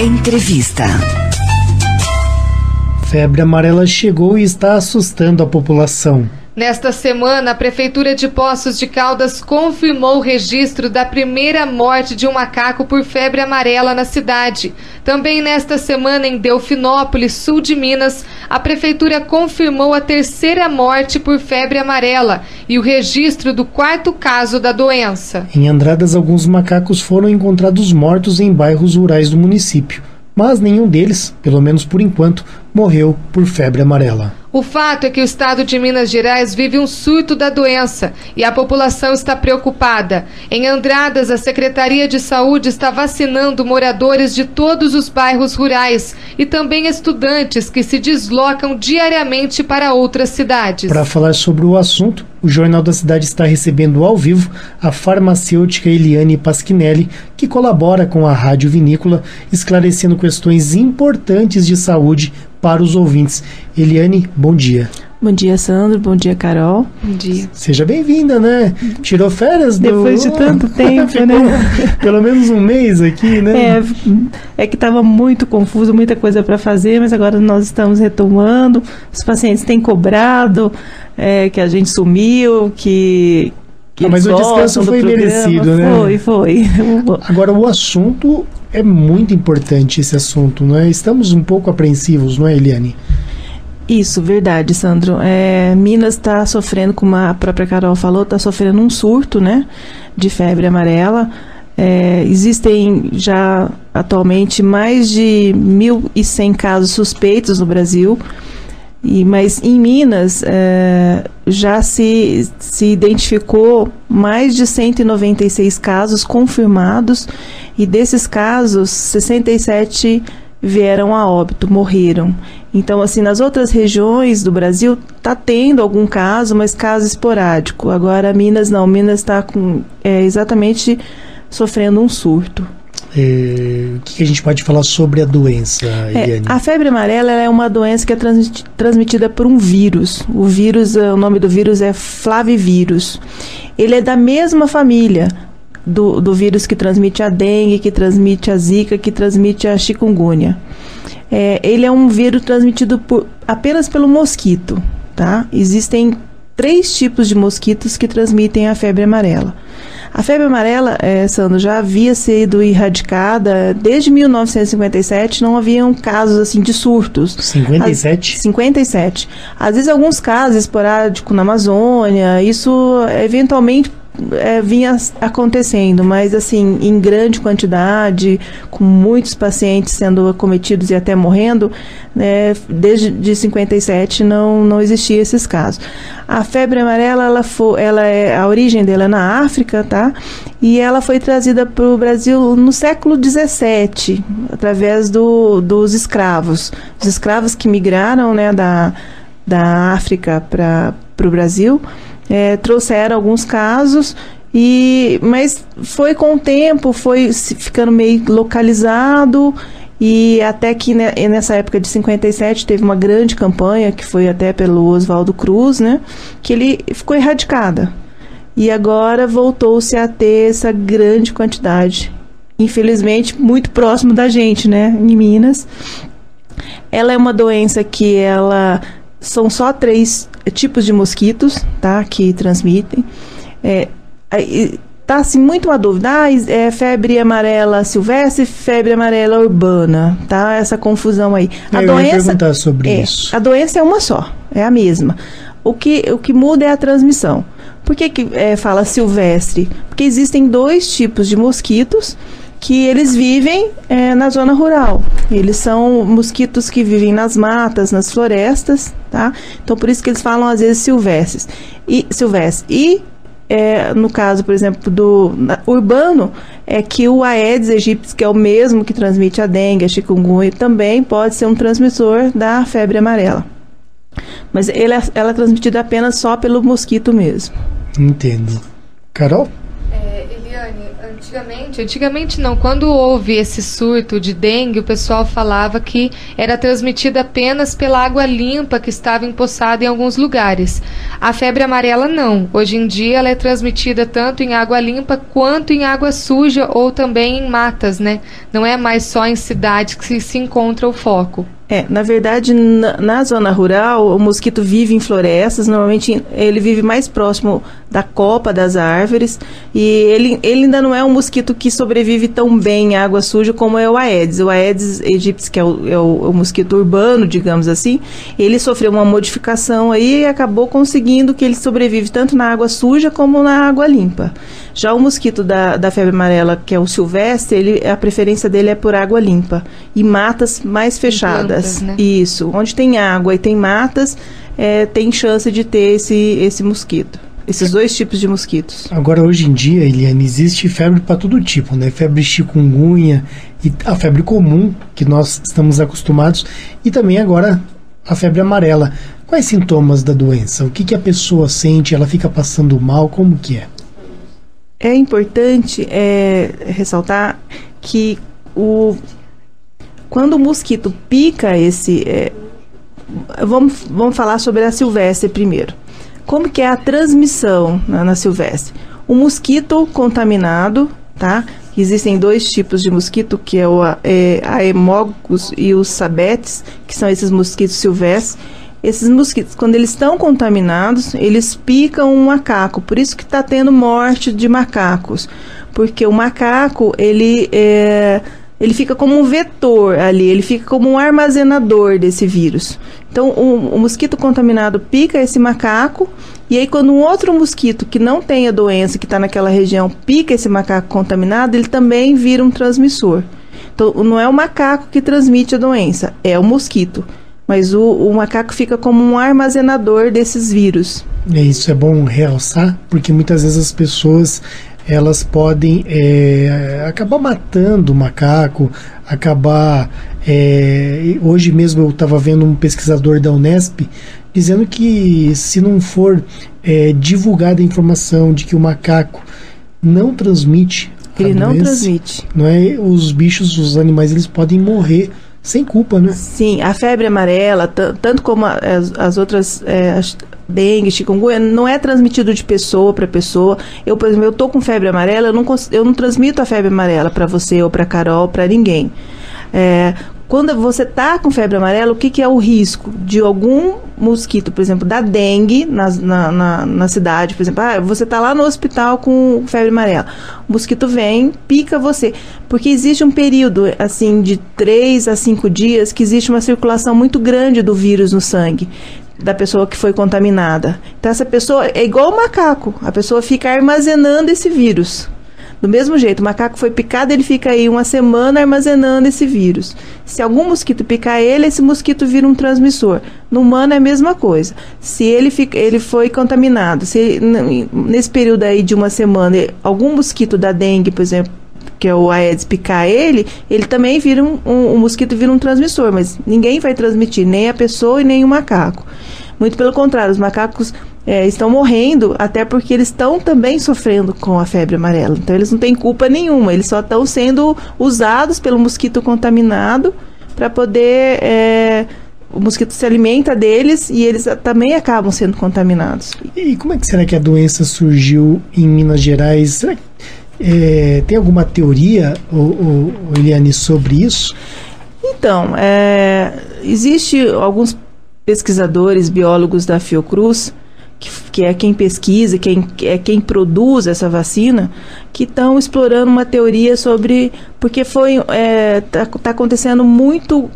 Entrevista. Febre amarela chegou e está assustando a população. Nesta semana, a Prefeitura de Poços de Caldas confirmou o registro da primeira morte de um macaco por febre amarela na cidade. Também nesta semana, em Delfinópolis, sul de Minas, a Prefeitura confirmou a terceira morte por febre amarela e o registro do quarto caso da doença. Em Andradas, alguns macacos foram encontrados mortos em bairros rurais do município, mas nenhum deles, pelo menos por enquanto, morreu por febre amarela. O fato é que o estado de Minas Gerais vive um surto da doença e a população está preocupada. Em Andradas, a Secretaria de Saúde está vacinando moradores de todos os bairros rurais e também estudantes que se deslocam diariamente para outras cidades. Para falar sobre o assunto, o Jornal da Cidade está recebendo ao vivo a farmacêutica Eliane Pasquinelli, que colabora com a Rádio Vinícola, esclarecendo questões importantes de saúde para os ouvintes. Eliane, bom dia. Bom dia, Sandro. Bom dia, Carol. Bom dia. Seja bem-vinda, né? Tirou férias? Depois de tanto tempo, né? Pelo menos um mês aqui, né? É que estava muito confuso, muita coisa para fazer, mas agora nós estamos retomando. Os pacientes têm cobrado que a gente sumiu, que mas o descanso foi merecido, né? Foi. Agora, o assunto é muito importante, esse assunto, não é? Estamos um pouco apreensivos, não é, Eliane? Isso, verdade, Sandro. Minas está sofrendo, como a própria Carol falou, está sofrendo um surto, né, de febre amarela. Existem já atualmente mais de 1.100 casos suspeitos no Brasil. Mas em Minas já se identificou mais de 196 casos confirmados e desses casos 67 vieram a óbito, morreram. Então, assim, nas outras regiões do Brasil está tendo algum caso, mas caso esporádico. Agora Minas não, Minas está exatamente sofrendo um surto. O que a gente pode falar sobre a doença, Eliane? A febre amarela é uma doença que é transmitida por um vírus. O nome do vírus é flavivírus. Ele é da mesma família do vírus que transmite a dengue, que transmite a zika, que transmite a chikungunya. Ele é um vírus transmitido apenas pelo mosquito, tá? Existem 3 tipos de mosquitos que transmitem a febre amarela. A febre amarela, Sandro, já havia sido erradicada desde 1957, não haviam casos assim de surtos. 57? 57. Às vezes alguns casos esporádicos na Amazônia, isso eventualmente vinha acontecendo, mas assim, em grande quantidade, com muitos pacientes sendo acometidos e até morrendo, desde 57 não existia esses casos. A febre amarela, a origem dela é na África, tá? E ela foi trazida para o Brasil no século XVII, através dos escravos. Os escravos que migraram, né, da África para o Brasil, trouxeram alguns casos, mas foi com o tempo, foi ficando meio localizado, e até que nessa época de 57 teve uma grande campanha, que foi até pelo Oswaldo Cruz, né, que ele ficou erradicada. E agora voltou-se a ter essa grande quantidade, infelizmente muito próximo da gente, né, em Minas. Ela é uma doença que são só 3 tipos de mosquitos, tá, que transmitem. Tá assim muito uma dúvida, febre amarela silvestre, febre amarela urbana, tá? Essa confusão aí. Eu ia perguntar sobre isso. A doença é uma só, é a mesma. O que muda é a transmissão. Por que fala silvestre? Porque existem 2 tipos de mosquitos que eles vivem na zona rural. Eles são mosquitos que vivem nas matas, nas florestas, tá? Então, por isso que eles falam, às vezes, silvestres. No caso, por exemplo, do urbano, é que o Aedes aegypti, que é o mesmo que transmite a dengue, a chikungunya, também pode ser um transmissor da febre amarela. Mas ela é transmitida apenas só pelo mosquito mesmo. Entendo. Carol? Eliane, Antigamente não, quando houve esse surto de dengue, o pessoal falava que era transmitida apenas pela água limpa que estava empoçada em alguns lugares. A febre amarela não, hoje em dia ela é transmitida tanto em água limpa quanto em água suja ou também em matas, né? Não é mais só em cidades que se encontra o foco. Na verdade, na zona rural, o mosquito vive em florestas, normalmente ele vive mais próximo da copa das árvores, e ele ainda não é um mosquito que sobrevive tão bem em água suja como é o Aedes. O Aedes aegypti, que é o mosquito urbano, digamos assim, ele sofreu uma modificação aí e acabou conseguindo que ele sobrevive tanto na água suja como na água limpa. Já o mosquito da febre amarela, que é o silvestre, a preferência dele é por água limpa e matas mais fechadas. Né? Isso, onde tem água e tem matas, tem chance de ter esse mosquito. Esses dois tipos de mosquitos. Agora, hoje em dia, Eliane, existe febre para todo tipo, né? Febre chikungunya e a febre comum, que nós estamos acostumados, e também agora a febre amarela. Quais sintomas da doença? O que a pessoa sente? Ela fica passando mal? Como que é? É importante ressaltar que quando o mosquito pica vamos falar sobre a silvestre primeiro. Como que é a transmissão na silvestre? O mosquito contaminado, tá? Existem dois tipos de mosquito, que é o Haemococcus e os Sabetes, que são esses mosquitos silvestres. Esses mosquitos, quando eles estão contaminados, eles picam um macaco. Por isso que está tendo morte de macacos. Porque o macaco, ele fica como um vetor ali, ele fica como um armazenador desse vírus. Então, o mosquito contaminado pica esse macaco, e aí quando um outro mosquito que não tem a doença, que está naquela região, pica esse macaco contaminado, ele também vira um transmissor. Então, não é o macaco que transmite a doença, é o mosquito. Mas o macaco fica como um armazenador desses vírus. Isso é bom realçar, porque muitas vezes as pessoas elas podem acabar matando o macaco, hoje mesmo eu estava vendo um pesquisador da Unesp dizendo que se não for divulgada a informação de que o macaco não transmite ele não transmite, não é, os bichos, os animais, eles podem morrer sem culpa, né? Sim, a febre amarela, tanto como as outras dengue, chikungunya, não é transmitido de pessoa para pessoa. Eu, por exemplo, eu tô com febre amarela, eu não transmito a febre amarela para você ou para Carol, para ninguém. Quando você tá com febre amarela, o que é o risco de algum mosquito, por exemplo, da dengue na cidade, por exemplo, você tá lá no hospital com febre amarela, o mosquito vem, pica você, porque existe um período, assim, de 3 a 5 dias que existe uma circulação muito grande do vírus no sangue da pessoa que foi contaminada. Então essa pessoa é igual o macaco, a pessoa fica armazenando esse vírus. Do mesmo jeito, o macaco foi picado, ele fica aí 1 semana armazenando esse vírus. Se algum mosquito picar ele, esse mosquito vira um transmissor. No humano é a mesma coisa. Se ele foi contaminado, nesse período aí de 1 semana, algum mosquito da dengue, por exemplo, que é o Aedes, picar ele também vira o mosquito vira um transmissor, mas ninguém vai transmitir, nem a pessoa e nem o macaco. Muito pelo contrário, os macacos estão morrendo, até porque eles estão também sofrendo com a febre amarela. Então eles não têm culpa nenhuma, eles só estão sendo usados pelo mosquito contaminado para poder... o mosquito se alimenta deles e eles também acabam sendo contaminados. E como é que será que a doença surgiu em Minas Gerais? Será que tem alguma teoria, Eliane, sobre isso? Então, existe alguns pesquisadores, biólogos da Fiocruz, que é quem pesquisa, quem produz essa vacina, que estão explorando uma teoria sobre... Porque tá acontecendo muito,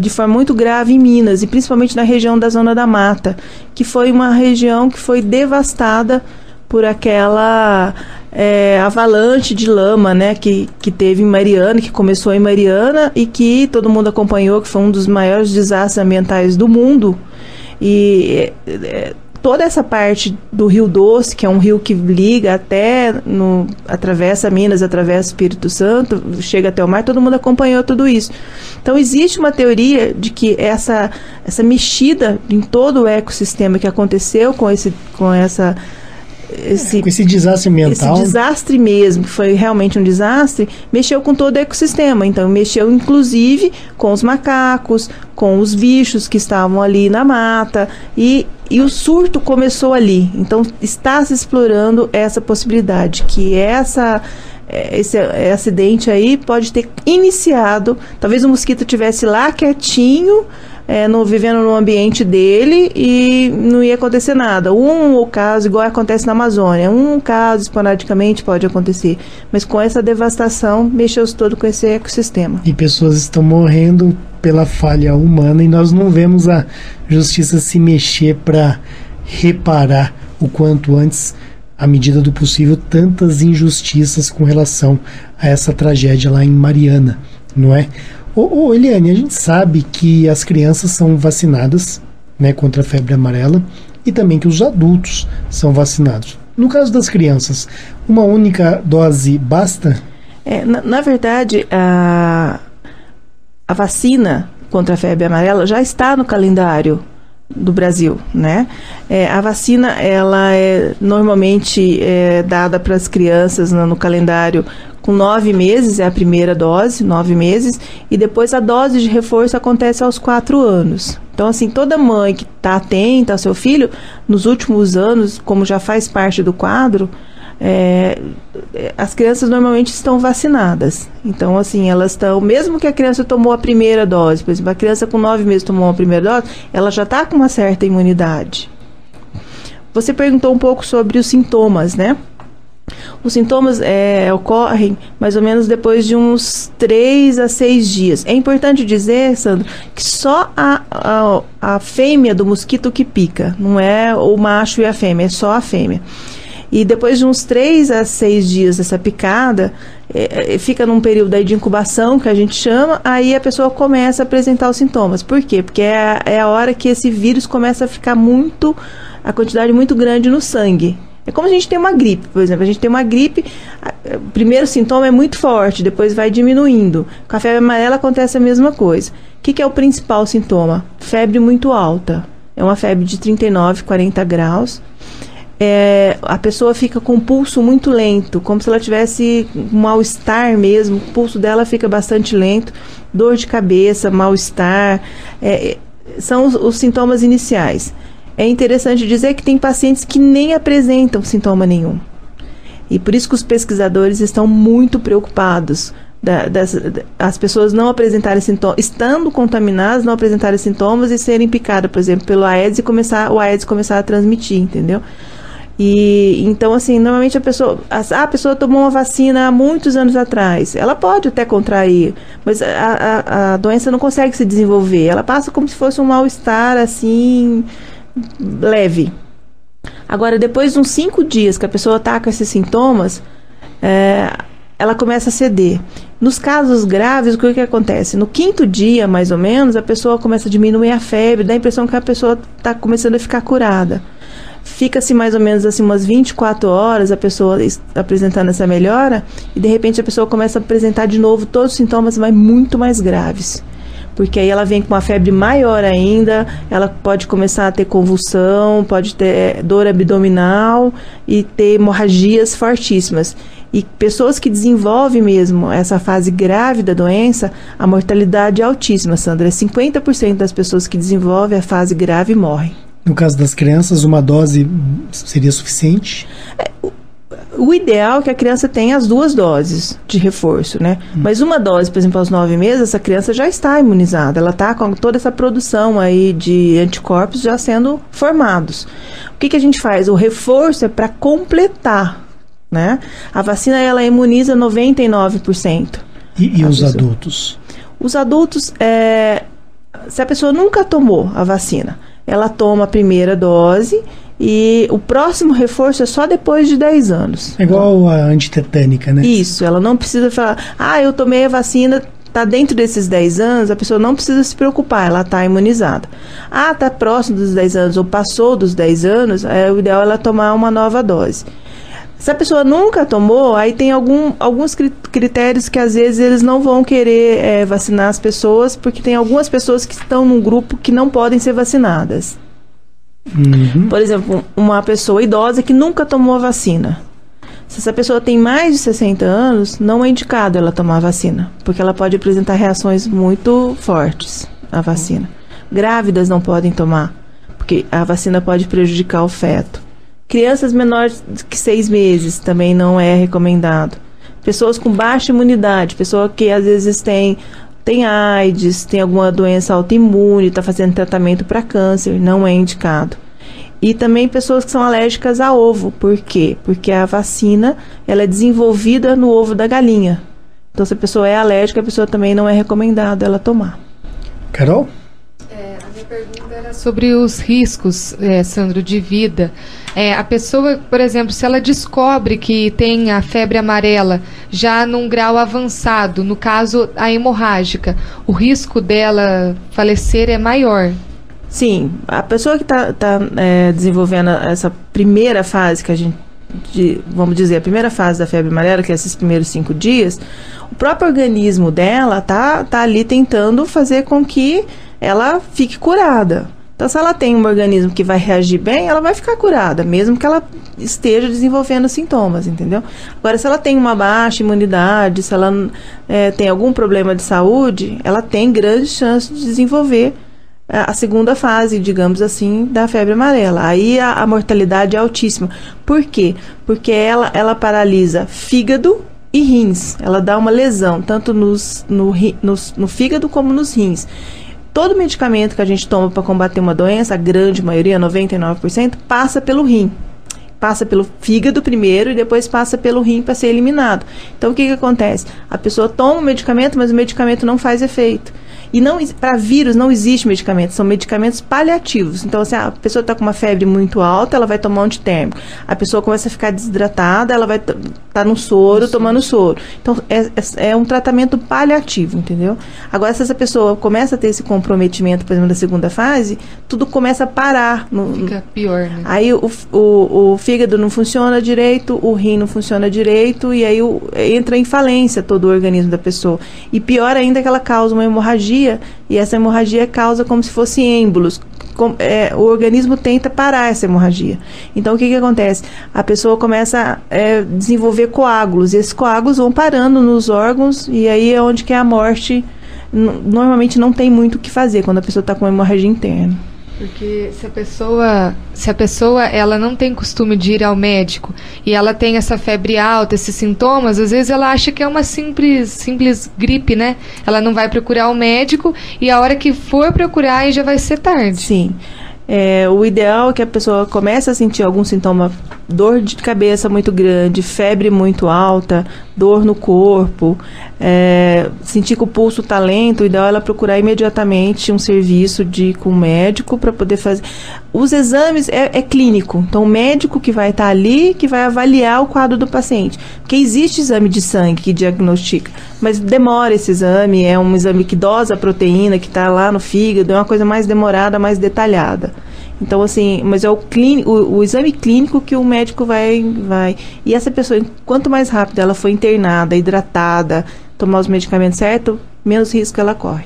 de forma muito grave em Minas, e principalmente na região da Zona da Mata, que foi uma região que foi devastada por aquela avalanche de lama, né, que teve em Mariana, que começou em Mariana e que todo mundo acompanhou, que foi um dos maiores desastres ambientais do mundo. E toda essa parte do Rio Doce, que é um rio que liga atravessa Minas, atravessa Espírito Santo, chega até o mar, todo mundo acompanhou tudo isso. Então existe uma teoria de que essa mexida em todo o ecossistema que aconteceu com com esse desastre ambiental. Esse desastre mesmo, que foi realmente um desastre, mexeu com todo o ecossistema. Então, mexeu inclusive com os macacos, com os bichos que estavam ali na mata, e o surto começou ali. Então, está se explorando essa possibilidade, que esse acidente aí pode ter iniciado, talvez o mosquito estivesse lá quietinho, vivendo no ambiente dele, e não ia acontecer nada. Um caso, igual acontece na Amazônia, um caso esporadicamente pode acontecer, mas com essa devastação, mexeu-se todo com esse ecossistema. E pessoas estão morrendo pela falha humana, e nós não vemos a justiça se mexer para reparar o quanto antes, à medida do possível, tantas injustiças com relação a essa tragédia lá em Mariana, não é? Eliane, a gente sabe que as crianças são vacinadas, né, contra a febre amarela, e também que os adultos são vacinados. No caso das crianças, uma única dose basta? Na verdade, a vacina contra a febre amarela já está no calendário do Brasil, né? A vacina, ela normalmente dada para as crianças no calendário com 9 meses, é a primeira dose, 9 meses, e depois a dose de reforço acontece aos 4 anos. Então, assim, toda mãe que está atenta ao seu filho, nos últimos anos, como já faz parte do quadro, as crianças normalmente estão vacinadas. Então, assim, elas estão, mesmo que a criança tomou a primeira dose, por exemplo, a criança com 9 meses tomou a primeira dose, ela já está com uma certa imunidade. Você perguntou um pouco sobre os sintomas, né? Os sintomas ocorrem mais ou menos depois de uns 3 a 6 dias. É importante dizer, Sandro, que só a fêmea do mosquito que pica, não é o macho e a fêmea, é só a fêmea. E depois de uns 3 a 6 dias dessa picada, fica num período aí de incubação, que a gente chama, aí a pessoa começa a apresentar os sintomas. Por quê? Porque é a hora que esse vírus começa a ficar a quantidade muito grande no sangue. É como se a gente tem uma gripe, por exemplo. A gente tem uma gripe, o primeiro sintoma é muito forte, depois vai diminuindo. Com a febre amarela acontece a mesma coisa. O que é o principal sintoma? Febre muito alta. É uma febre de 39, 40 graus. A pessoa fica com o pulso muito lento, como se ela tivesse um mal-estar mesmo. O pulso dela fica bastante lento, dor de cabeça, mal-estar. São os sintomas iniciais. É interessante dizer que tem pacientes que nem apresentam sintoma nenhum. E por isso que os pesquisadores estão muito preocupados as pessoas não apresentarem sintomas, estando contaminadas, não apresentarem sintomas e serem picadas, por exemplo, pelo Aedes e o Aedes começar a transmitir, entendeu? E então, assim, normalmente a pessoa tomou uma vacina há muitos anos atrás, ela pode até contrair, mas a doença não consegue se desenvolver, ela passa como se fosse um mal-estar, assim, leve. Agora, depois de uns 5 dias que a pessoa está com esses sintomas, ela começa a ceder. Nos casos graves, o que acontece? No 5º dia, mais ou menos, a pessoa começa a diminuir a febre, dá a impressão que a pessoa está começando a ficar curada. Fica-se mais ou menos assim umas 24 horas a pessoa apresentando essa melhora, e de repente a pessoa começa a apresentar de novo todos os sintomas, mas muito mais graves. Porque aí ela vem com uma febre maior ainda, ela pode começar a ter convulsão, pode ter dor abdominal e ter hemorragias fortíssimas. E pessoas que desenvolvem mesmo essa fase grave da doença, a mortalidade é altíssima, Sandra. 50% das pessoas que desenvolvem a fase grave morrem. No caso das crianças, uma dose seria suficiente? O ideal é que a criança tenha as 2 doses de reforço, né? Mas uma dose, por exemplo, aos 9 meses, essa criança já está imunizada. Ela está com toda essa produção aí de anticorpos já sendo formados. O que a gente faz? O reforço é para completar, né? A vacina, ela imuniza 99%. E os adultos? Os adultos, se a pessoa nunca tomou a vacina, ela toma a primeira dose e o próximo reforço é só depois de 10 anos. É igual a antitetânica, né? Isso, ela não precisa falar, eu tomei a vacina, está dentro desses 10 anos, a pessoa não precisa se preocupar, ela está imunizada. Está próximo dos 10 anos ou passou dos 10 anos, o ideal é ela tomar uma nova dose. Se a pessoa nunca tomou, aí tem alguns critérios que às vezes eles não vão querer vacinar as pessoas, porque tem algumas pessoas que estão num grupo que não podem ser vacinadas. Por exemplo, uma pessoa idosa que nunca tomou a vacina. Se essa pessoa tem mais de 60 anos, não é indicado ela tomar a vacina, porque ela pode apresentar reações muito fortes à vacina. Grávidas não podem tomar, porque a vacina pode prejudicar o feto. Crianças menores que 6 meses também não é recomendado. Pessoas com baixa imunidade, pessoa que às vezes tem AIDS, tem alguma doença autoimune, está fazendo tratamento para câncer, não é indicado. E também pessoas que são alérgicas a ovo. Por quê? Porque a vacina ela é desenvolvida no ovo da galinha. Então, se a pessoa é alérgica, a pessoa também não é recomendado ela tomar. Carol? A minha pergunta era sobre os riscos, Sandro, de vida. A pessoa, por exemplo, se ela descobre que tem a febre amarela já num grau avançado, no caso a hemorrágica, o risco dela falecer é maior? Sim, a pessoa que está desenvolvendo essa primeira fase, que a gente, vamos dizer, a primeira fase da febre amarela, que é esses primeiros 5 dias, o próprio organismo dela tá ali tentando fazer com que ela fique curada. Então, se ela tem um organismo que vai reagir bem, ela vai ficar curada, mesmo que ela esteja desenvolvendo sintomas, entendeu? Agora, se ela tem uma baixa imunidade, se ela tem algum problema de saúde, ela tem grande chance de desenvolver a segunda fase, digamos assim, da febre amarela. Aí a mortalidade é altíssima. Por quê? Porque ela paralisa fígado e rins. Ela dá uma lesão, tanto no fígado como nos rins. Todo medicamento que a gente toma para combater uma doença, a grande maioria, 99%, passa pelo rim. Passa pelo fígado primeiro e depois passa pelo rim para ser eliminado. Então, o que acontece? A pessoa toma o medicamento, mas o medicamento não faz efeito. E para vírus não existe medicamento, são medicamentos paliativos. Então, se a pessoa está com uma febre muito alta, ela vai tomar um antitérmico. A pessoa começa a ficar desidratada, ela vai estar no soro, tomando soro. Então, é um tratamento paliativo, entendeu? Agora, se essa pessoa começa a ter esse comprometimento, por exemplo, da segunda fase, tudo começa a parar. Fica pior, né? Aí o fígado não funciona direito, o rim não funciona direito, e aí entra em falência todo o organismo da pessoa. E pior ainda que ela causa uma hemorragia, e essa hemorragia causa como se fosse êmbolos. O organismo tenta parar essa hemorragia. Então, o que acontece? A pessoa começa a desenvolver coágulos, e esses coágulos vão parando nos órgãos, e aí é onde que é a morte. Normalmente não tem muito o que fazer quando a pessoa está com uma hemorragia interna. Porque se a pessoa ela não tem costume de ir ao médico e ela tem essa febre alta, esses sintomas, às vezes ela acha que é uma simples gripe, né? Ela não vai procurar o médico e a hora que for procurar aí já vai ser tarde. Sim. O ideal é que a pessoa comece a sentir algum sintoma, dor de cabeça muito grande, febre muito alta, dor no corpo, sentir que o pulso está lento. O ideal é ela procurar imediatamente um serviço com um médico para poder fazer. Os exames é clínico, então o médico que vai estar ali, que vai avaliar o quadro do paciente. Porque existe exame de sangue que diagnostica, mas demora esse exame, é um exame que dosa a proteína que está lá no fígado, é uma coisa mais demorada, mais detalhada. Então, assim, mas é o exame clínico que o médico vai. E essa pessoa, quanto mais rápido ela for internada, hidratada, tomar os medicamentos certos, menos risco ela corre.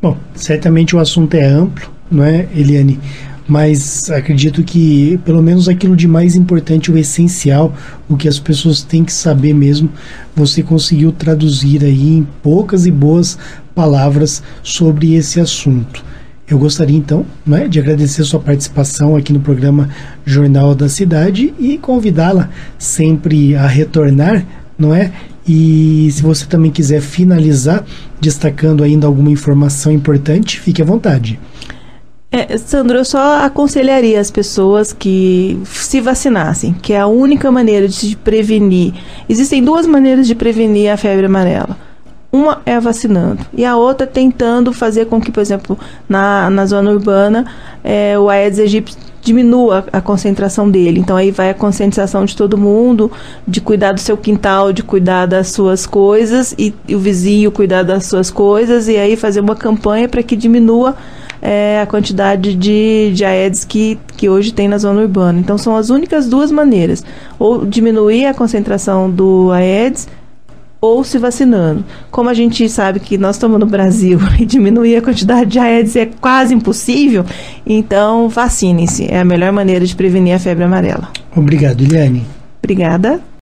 Bom, certamente o assunto é amplo, não é, Eliane? Mas acredito que pelo menos aquilo de mais importante, o essencial, o que as pessoas têm que saber mesmo, você conseguiu traduzir aí em poucas e boas palavras sobre esse assunto. Eu gostaria então, né, de agradecer a sua participação aqui no programa Jornal da Cidade e convidá-la sempre a retornar, não é? E se você também quiser finalizar destacando ainda alguma informação importante, fique à vontade. Sandro, eu só aconselharia as pessoas que se vacinassem, que é a única maneira de se prevenir. Existem 2 maneiras de prevenir a febre amarela. Uma é vacinando e a outra tentando fazer com que, por exemplo, na zona urbana, o Aedes aegypti diminua a concentração dele. Então, aí vai a conscientização de todo mundo, de cuidar do seu quintal, de cuidar das suas coisas, e o vizinho cuidar das suas coisas, e aí fazer uma campanha para que diminua a quantidade de Aedes que hoje tem na zona urbana. Então, são as únicas 2 maneiras. Ou diminuir a concentração do Aedes, ou se vacinando. Como a gente sabe que nós estamos no Brasil e diminuir a quantidade de Aedes é quase impossível, então vacinem-se. É a melhor maneira de prevenir a febre amarela. Obrigado, Eliane. Obrigada.